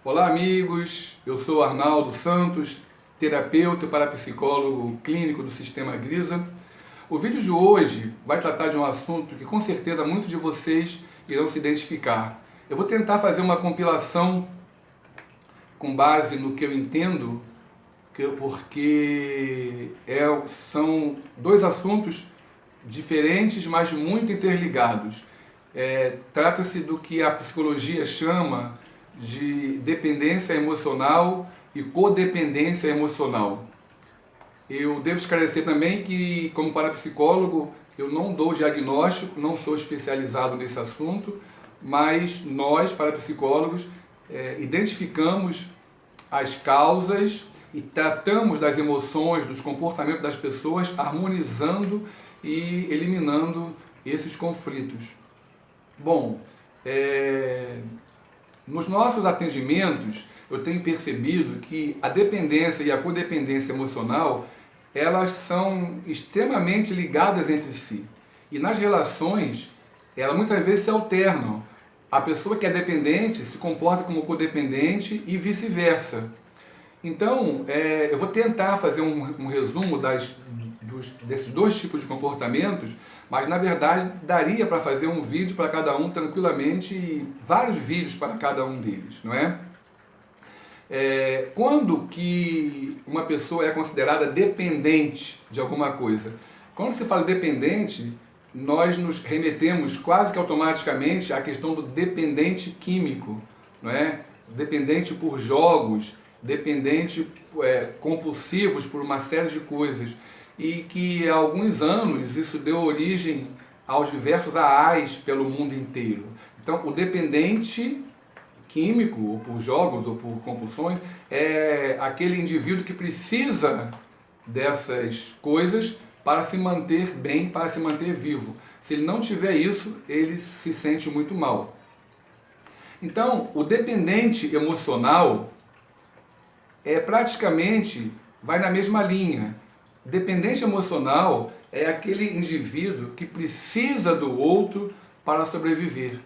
Olá, amigos. Eu sou Arnaldo Santos, terapeuta e parapsicólogo clínico do Sistema Grisa. O vídeo de hoje vai tratar de um assunto que com certeza muitos de vocês irão se identificar. Eu vou tentar fazer uma compilação com base no que eu entendo, porque são dois assuntos diferentes, mas muito interligados. Trata-se do que a psicologia chama de dependência emocional e codependência emocional. Eu devo esclarecer também que, como parapsicólogo, eu não dou diagnóstico, não sou especializado nesse assunto, mas nós, parapsicólogos, identificamos as causas e tratamos das emoções, dos comportamentos das pessoas, harmonizando e eliminando esses conflitos. Bom, nos nossos atendimentos, eu tenho percebido que a dependência e a codependência emocional, elas são extremamente ligadas entre si. E nas relações, elas muitas vezes se alternam. A pessoa que é dependente se comporta como codependente e vice-versa. Então, eu vou tentar fazer um resumo desses dois tipos de comportamentos, mas na verdade daria para fazer um vídeo para cada um tranquilamente e vários vídeos para cada um deles, não é? Quando que uma pessoa é considerada dependente de alguma coisa? Quando se fala dependente, nós nos remetemos quase que automaticamente à questão do dependente químico, não é? Dependente por jogos, dependente compulsivos por uma série de coisas. E que há alguns anos isso deu origem aos diversos AAs pelo mundo inteiro. Então, o dependente químico, ou por jogos, ou por compulsões, é aquele indivíduo que precisa dessas coisas para se manter bem, para se manter vivo. Se ele não tiver isso, ele se sente muito mal. Então, o dependente emocional praticamente vai na mesma linha. Dependência emocional é aquele indivíduo que precisa do outro para sobreviver.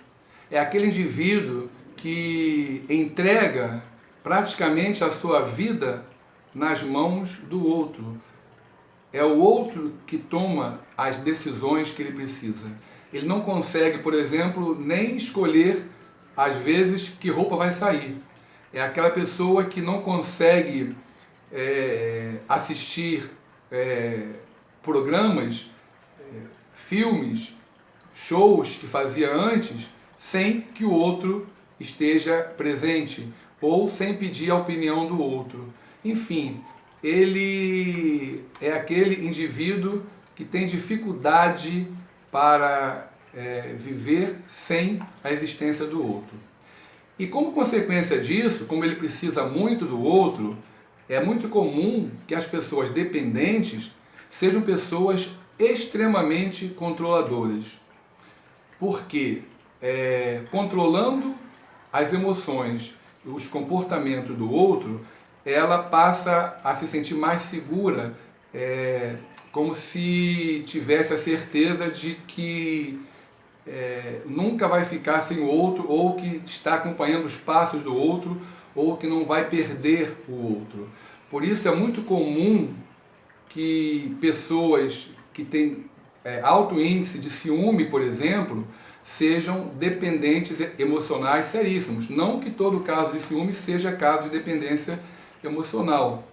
É aquele indivíduo que entrega praticamente a sua vida nas mãos do outro. É o outro que toma as decisões que ele precisa. Ele não consegue, por exemplo, nem escolher, às vezes, que roupa vai sair. É aquela pessoa que não consegue assistir programas, filmes, shows que fazia antes, sem que o outro esteja presente ou sem pedir a opinião do outro. Enfim, ele é aquele indivíduo que tem dificuldade para viver sem a existência do outro. E como consequência disso, como ele precisa muito do outro, é muito comum que as pessoas dependentes sejam pessoas extremamente controladoras. Porque controlando as emoções e os comportamentos do outro, ela passa a se sentir mais segura, como se tivesse a certeza de que nunca vai ficar sem o outro, ou que está acompanhando os passos do outro, ou que não vai perder o outro. Por isso é muito comum que pessoas que têm alto índice de ciúme, por exemplo, sejam dependentes emocionais seríssimos. Não que todo caso de ciúme seja caso de dependência emocional,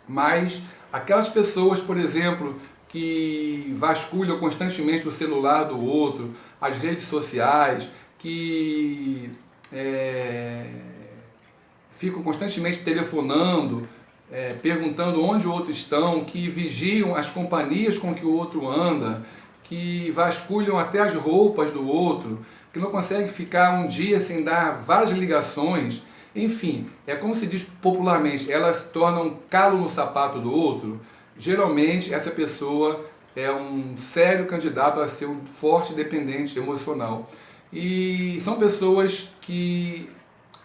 mas aquelas pessoas, por exemplo, que vasculham constantemente o celular do outro, as redes sociais, que ficam constantemente telefonando, perguntando onde o outro está, que vigiam as companhias com que o outro anda, que vasculham até as roupas do outro, que não conseguem ficar um dia sem dar várias ligações. Enfim, é como se diz popularmente, elas se tornam calo no sapato do outro. Geralmente essa pessoa é um sério candidato a ser um forte dependente emocional. E são pessoas que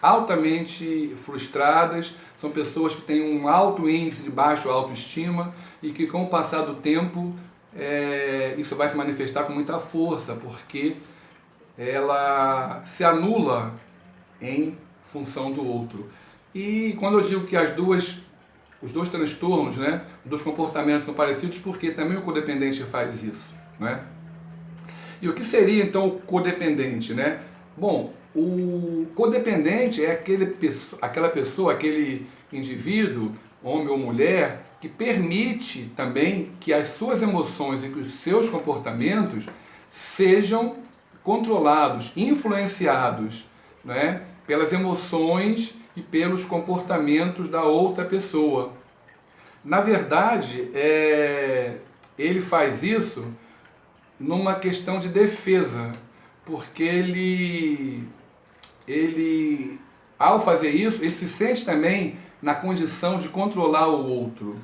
altamente frustradas, são pessoas que têm um alto índice de baixa autoestima e que com o passar do tempo isso vai se manifestar com muita força, porque ela se anula em função do outro. E quando eu digo que os dois transtornos, né, os dois comportamentos são parecidos, porque também o codependente faz isso, né? E o que seria então o codependente, né? Bom, o codependente é aquela pessoa, aquele indivíduo, homem ou mulher, que permite também que as suas emoções e que os seus comportamentos sejam controlados, influenciados, né, pelas emoções e pelos comportamentos da outra pessoa. Na verdade, ele faz isso numa questão de defesa, porque ele, ao fazer isso, ele se sente também na condição de controlar o outro.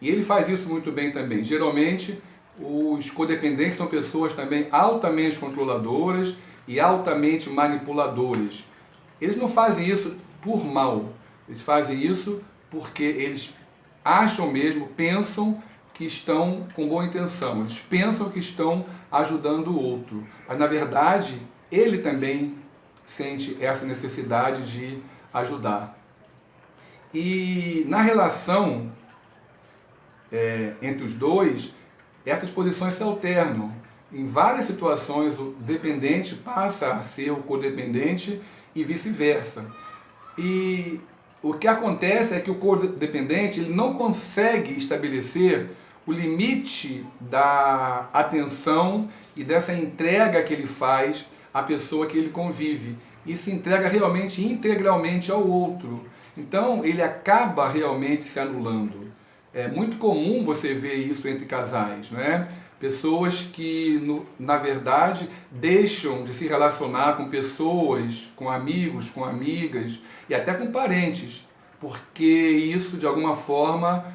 E ele faz isso muito bem também. Geralmente, os codependentes são pessoas também altamente controladoras e altamente manipuladoras. Eles não fazem isso por mal, eles fazem isso porque eles acham mesmo, pensam que estão com boa intenção, eles pensam que estão ajudando o outro, mas na verdade ele também sente essa necessidade de ajudar. E na relação entre os dois, essas posições se alternam. Em várias situações o dependente passa a ser o codependente e vice-versa. E o que acontece é que o codependente ele não consegue estabelecer o limite da atenção e dessa entrega que ele faz à pessoa que ele convive. E se entrega realmente integralmente ao outro. Então ele acaba realmente se anulando. É muito comum você ver isso entre casais, né? Pessoas que, na verdade, deixam de se relacionar com pessoas, com amigos, com amigas e até com parentes, porque isso, de alguma forma,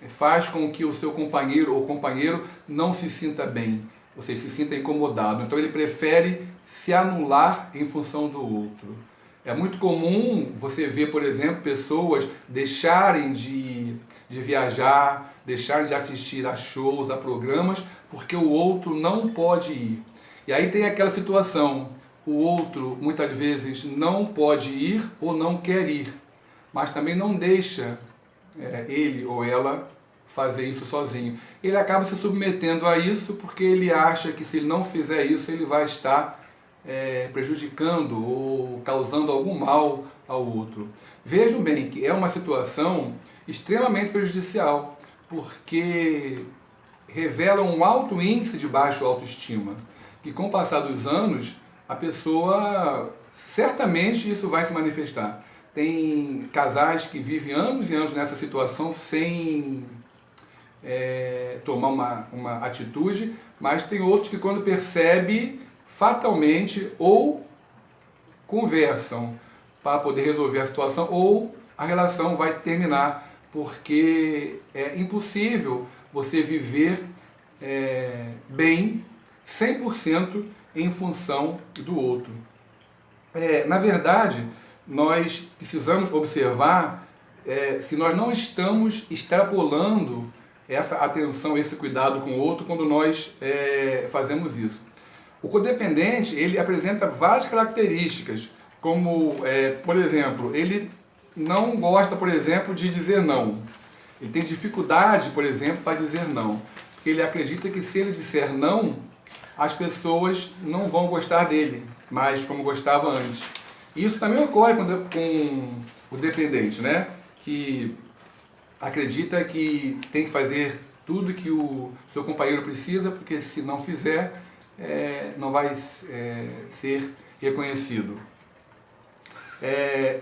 faz com que o seu companheiro ou companheiro não se sinta bem, ou seja, se sinta incomodado. Então ele prefere se anular em função do outro. É muito comum você ver, por exemplo, pessoas deixarem de viajar, deixarem de assistir a shows, a programas, porque o outro não pode ir. E aí tem aquela situação, o outro muitas vezes não pode ir ou não quer ir, mas também não deixa ele ou ela fazer isso sozinho. Ele acaba se submetendo a isso porque ele acha que se ele não fizer isso, ele vai estar prejudicando ou causando algum mal ao outro. Vejam bem que é uma situação extremamente prejudicial, porque revela um alto índice de baixa autoestima, que com o passar dos anos, a pessoa, certamente isso vai se manifestar. Tem casais que vivem anos e anos nessa situação sem tomar uma atitude, mas tem outros que quando percebe, fatalmente ou conversam para poder resolver a situação ou a relação vai terminar, porque é impossível você viver bem 100% em função do outro. Na verdade, nós precisamos observar se nós não estamos extrapolando essa atenção, esse cuidado com o outro quando nós fazemos isso. O codependente, ele apresenta várias características, como, por exemplo, ele não gosta, por exemplo, de dizer não. Ele tem dificuldade, por exemplo, para dizer não, porque ele acredita que se ele disser não, as pessoas não vão gostar dele mais como gostava antes. E isso também ocorre com o dependente, né? Que acredita que tem que fazer tudo que o seu companheiro precisa, porque se não fizer, não vai ser reconhecido.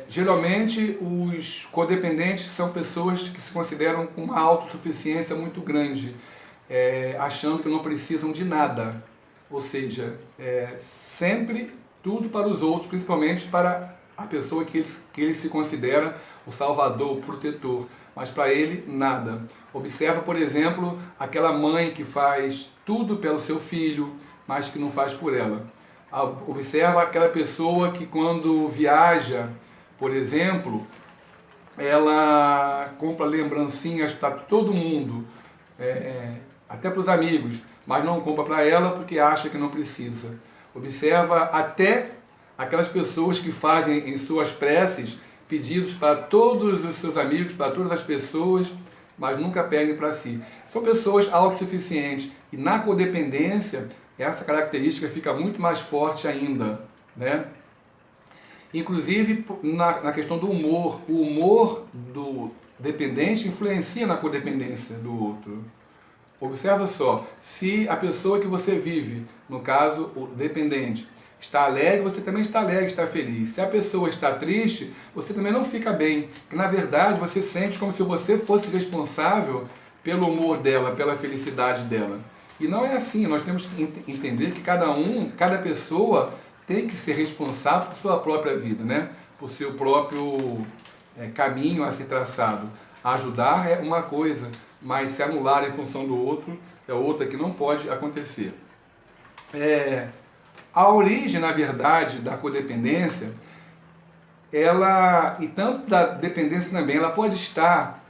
Geralmente, os codependentes são pessoas que se consideram com uma autossuficiência muito grande, achando que não precisam de nada. Ou seja, sempre tudo para os outros, principalmente para a pessoa que ele se considera o salvador, o protetor. Mas para ele, nada. Observa, por exemplo, aquela mãe que faz tudo pelo seu filho, mas que não faz por ela. Observa aquela pessoa que quando viaja, por exemplo, ela compra lembrancinhas para todo mundo, até para os amigos, mas não compra para ela porque acha que não precisa. Observa até aquelas pessoas que fazem em suas preces pedidos para todos os seus amigos, para todas as pessoas, mas nunca pedem para si. São pessoas autossuficientes. E na codependência, essa característica fica muito mais forte ainda, né? Inclusive na questão do humor. O humor do dependente influencia na codependência do outro. Observa só, se a pessoa que você vive, no caso o dependente, está alegre, você também está alegre, está feliz. Se a pessoa está triste, você também não fica bem. Porque, na verdade, você sente como se você fosse responsável pelo humor dela, pela felicidade dela. E não é assim, nós temos que entender que cada pessoa tem que ser responsável por sua própria vida, né? Por seu próprio caminho a ser traçado. Ajudar é uma coisa, mas se anular em função do outro é outra que não pode acontecer. A origem, na verdade, da codependência, e tanto da dependência também, ela pode estar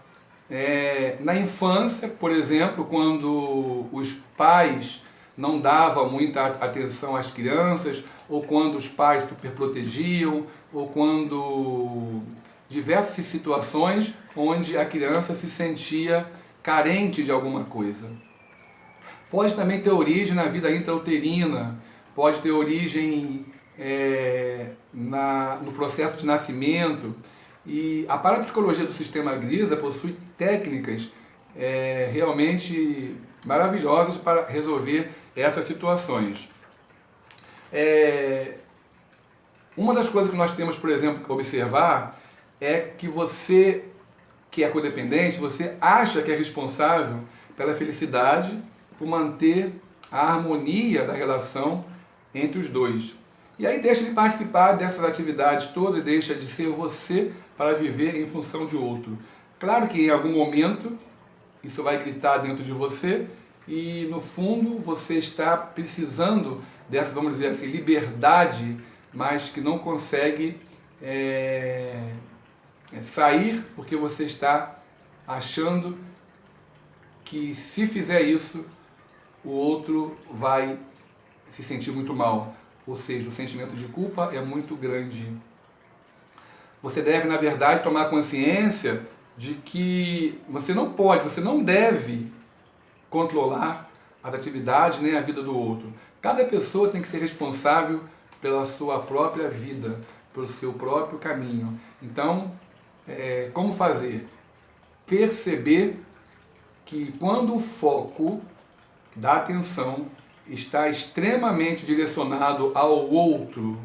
na infância, por exemplo, quando os pais não davam muita atenção às crianças, ou quando os pais superprotegiam, ou quando diversas situações onde a criança se sentia carente de alguma coisa. Pode também ter origem na vida intrauterina, pode ter origem no processo de nascimento. E a parapsicologia do sistema Grisa possui técnicas realmente maravilhosas para resolver essas situações. Uma das coisas que nós temos, por exemplo, que observar é que você, que é codependente, você acha que é responsável pela felicidade, por manter a harmonia da relação entre os dois. E aí deixa de participar dessas atividades todas, deixa de ser você para viver em função de outro. Claro que em algum momento isso vai gritar dentro de você e no fundo você está precisando dessa, vamos dizer assim, liberdade, mas que não consegue sair porque você está achando que se fizer isso o outro vai se sentir muito mal. Ou seja, o sentimento de culpa é muito grande. Você deve, na verdade, tomar consciência de que você não pode, você não deve controlar as atividades nem a vida do outro. Cada pessoa tem que ser responsável pela sua própria vida, pelo seu próprio caminho. Então, como fazer? Perceber que quando o foco da atenção está extremamente direcionado ao outro,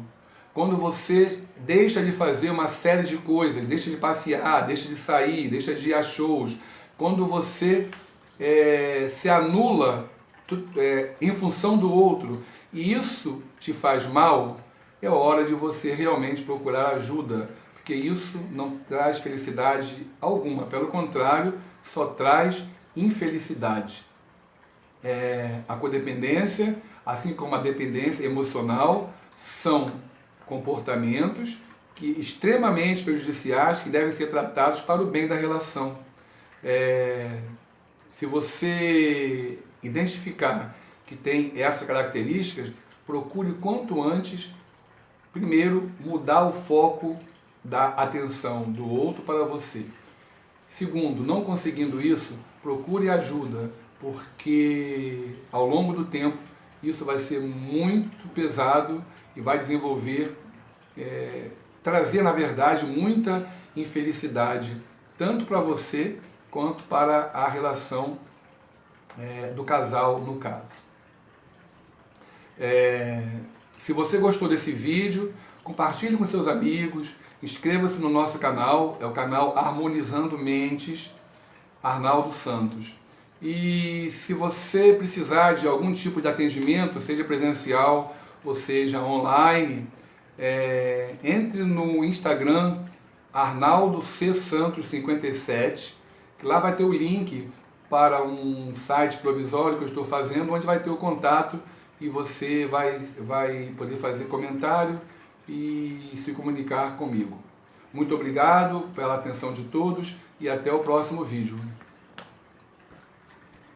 quando você deixa de fazer uma série de coisas, deixa de passear, deixa de sair, deixa de ir a shows, quando você se anula em função do outro e isso te faz mal, é hora de você realmente procurar ajuda, porque isso não traz felicidade alguma, pelo contrário, só traz infelicidade. A codependência, assim como a dependência emocional, são comportamentos extremamente prejudiciais que devem ser tratados para o bem da relação. Se você identificar que tem essas características, procure quanto antes, primeiro, mudar o foco da atenção do outro para você. Segundo, não conseguindo isso, procure ajuda, porque ao longo do tempo isso vai ser muito pesado e vai desenvolver, trazer na verdade muita infelicidade, tanto para você quanto para a relação do casal no caso. Se você gostou desse vídeo, compartilhe com seus amigos, inscreva-se no nosso canal, é o canal Harmonizando Mentes, Arnaldo Santos. E se você precisar de algum tipo de atendimento, seja presencial ou seja online, entre no Instagram Arnaldo C. Santos 57, que lá vai ter o link para um site provisório que eu estou fazendo, onde vai ter o contato e você vai poder fazer comentário e se comunicar comigo. Muito obrigado pela atenção de todos e até o próximo vídeo.